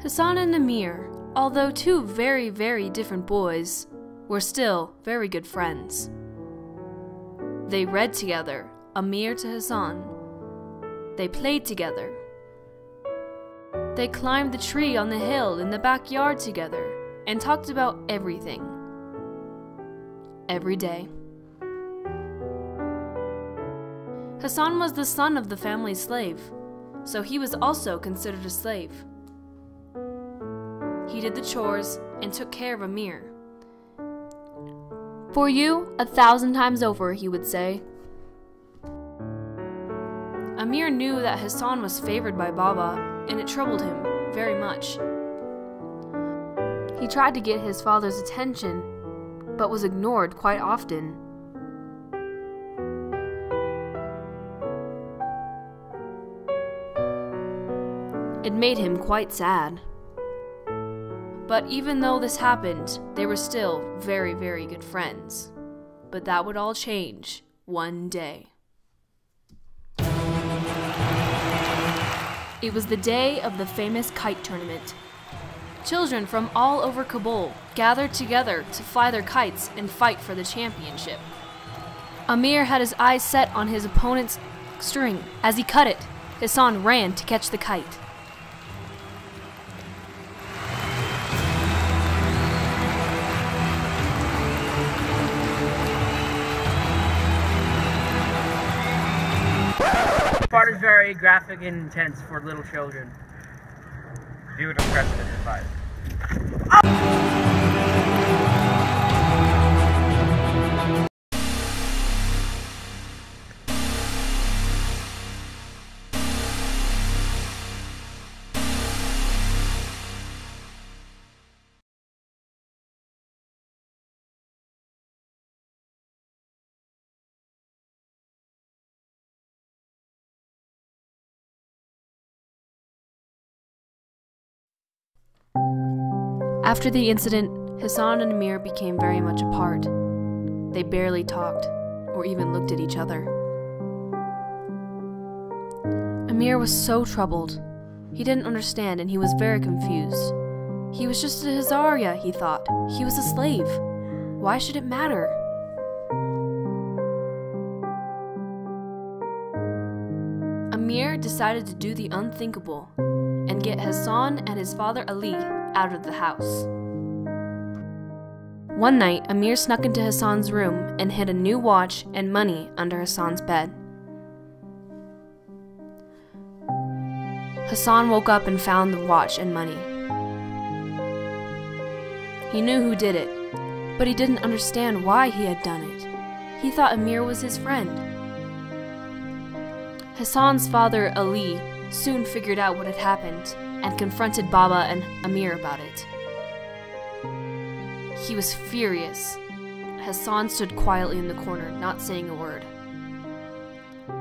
Hassan and Amir, although two very, very different boys, were still very good friends. They read together, Amir to Hassan. They played together. They climbed the tree on the hill in the backyard together and talked about everything. Every day. Hassan was the son of the family slave, so he was also considered a slave. He did the chores and took care of Amir. "For you, 1,000 times over," he would say. Amir knew that Hassan was favored by Baba, and it troubled him very much. He tried to get his father's attention, but was ignored quite often. It made him quite sad. But even though this happened, they were still very, very good friends. But that would all change one day. It was the day of the famous kite tournament. Children from all over Kabul gathered together to fly their kites and fight for the championship. Amir had his eyes set on his opponent's string. As he cut it, Hassan ran to catch the kite. This part is very graphic and intense for little children. View it unprecedented 5. After the incident, Hassan and Amir became very much apart. They barely talked, or even looked at each other. Amir was so troubled. He didn't understand and he was very confused. He was just a Hazarya, he thought. He was a slave. Why should it matter? Amir decided to do the unthinkable and get Hassan and his father Ali out of the house. One night, Amir snuck into Hassan's room and hid a new watch and money under Hassan's bed. Hassan woke up and found the watch and money. He knew who did it, but he didn't understand why he had done it. He thought Amir was his friend. Hassan's father, Ali, soon figured out what had happened and confronted Baba and Amir about it. He was furious. Hassan stood quietly in the corner, not saying a word.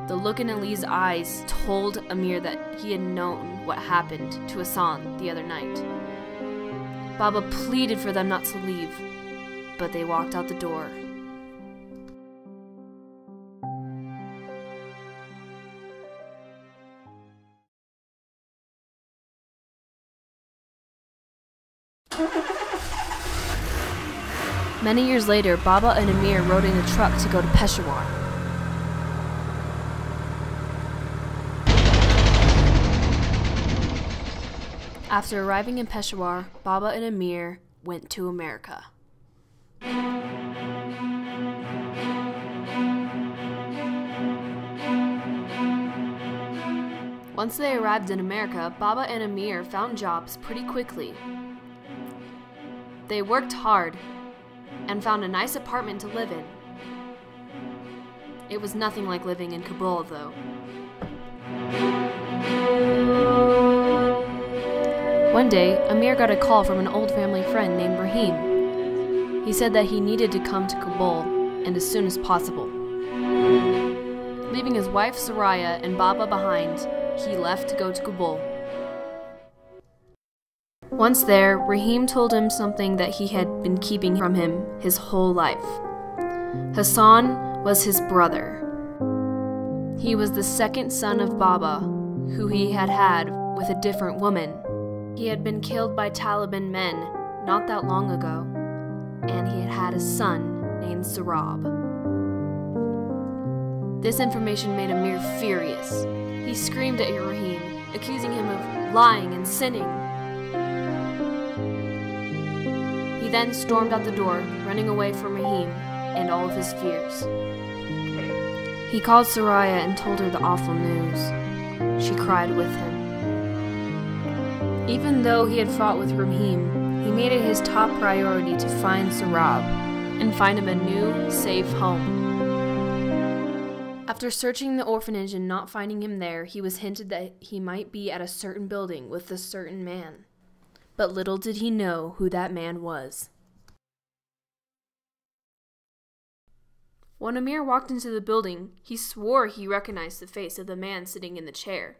The look in Ali's eyes told Amir that he had known what happened to Hassan the other night. Baba pleaded for them not to leave, but they walked out the door. Many years later, Baba and Amir rode in a truck to go to Peshawar. After arriving in Peshawar, Baba and Amir went to America. Once they arrived in America, Baba and Amir found jobs pretty quickly. They worked hard and found a nice apartment to live in. It was nothing like living in Kabul, though. One day, Amir got a call from an old family friend named Rahim. He said that he needed to come to Kabul, and as soon as possible. Leaving his wife Soraya and Baba behind, he left to go to Kabul. Once there, Rahim told him something that he had been keeping from him his whole life. Hassan was his brother. He was the second son of Baba, who he had had with a different woman. He had been killed by Taliban men not that long ago, and he had had a son named Sarab. This information made Amir furious. He screamed at Rahim, accusing him of lying and sinning. He then stormed out the door, running away from Rahim and all of his fears. He called Soraya and told her the awful news. She cried with him. Even though he had fought with Rahim, he made it his top priority to find Sarab and find him a new, safe home. After searching the orphanage and not finding him there, he was hinted that he might be at a certain building with a certain man. But little did he know who that man was. When Amir walked into the building, he swore he recognized the face of the man sitting in the chair.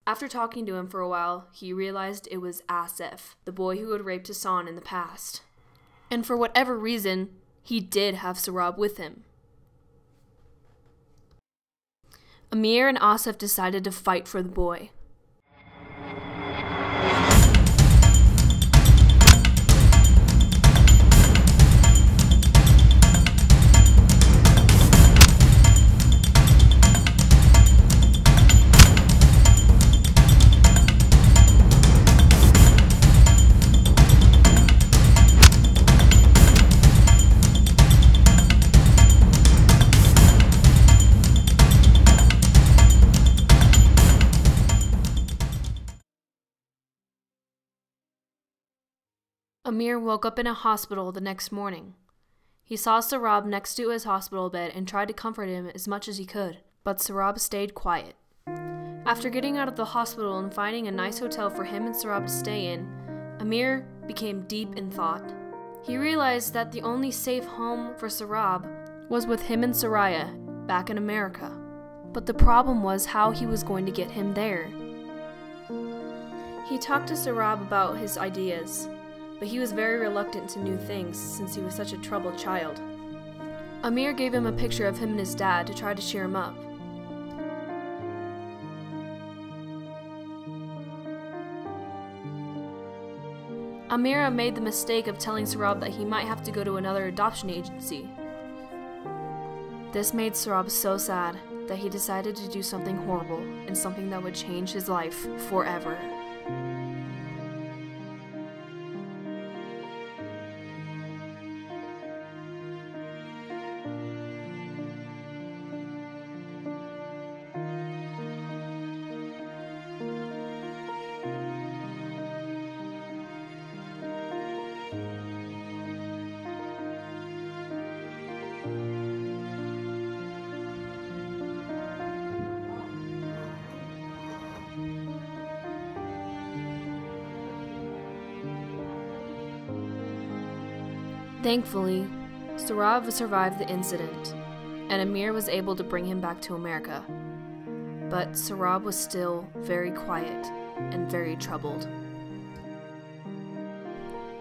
After talking to him for a while, he realized it was Asif, the boy who had raped Hassan in the past. And for whatever reason, he did have Sarab with him. Amir and Asif decided to fight for the boy. Amir woke up in a hospital the next morning. He saw Sarab next to his hospital bed and tried to comfort him as much as he could, but Sarab stayed quiet. After getting out of the hospital and finding a nice hotel for him and Sarab to stay in, Amir became deep in thought. He realized that the only safe home for Sarab was with him and Soraya back in America. But the problem was how he was going to get him there. He talked to Sarab about his ideas, but he was very reluctant to new things since he was such a troubled child. Amir gave him a picture of him and his dad to try to cheer him up. Amira made the mistake of telling Sarab that he might have to go to another adoption agency. This made Sarab so sad that he decided to do something horrible and something that would change his life forever. Thankfully, Sarab survived the incident, and Amir was able to bring him back to America. But Sarab was still very quiet and very troubled.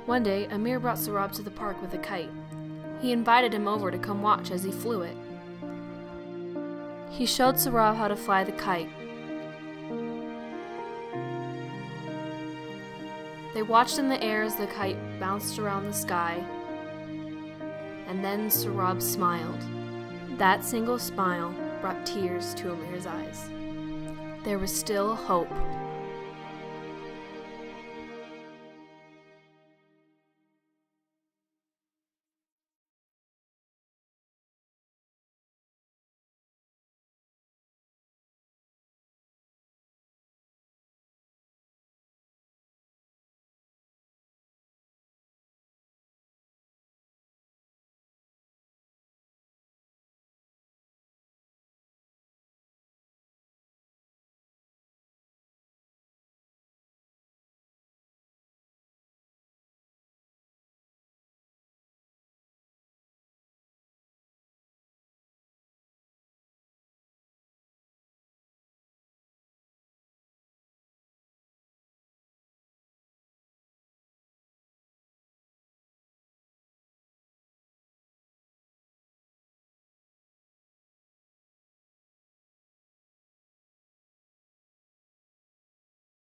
One day, Amir brought Sarab to the park with a kite. He invited him over to come watch as he flew it. He showed Sarab how to fly the kite. They watched in the air as the kite bounced around the sky. And then Sarab smiled. That single smile brought tears to Amir's eyes. There was still hope.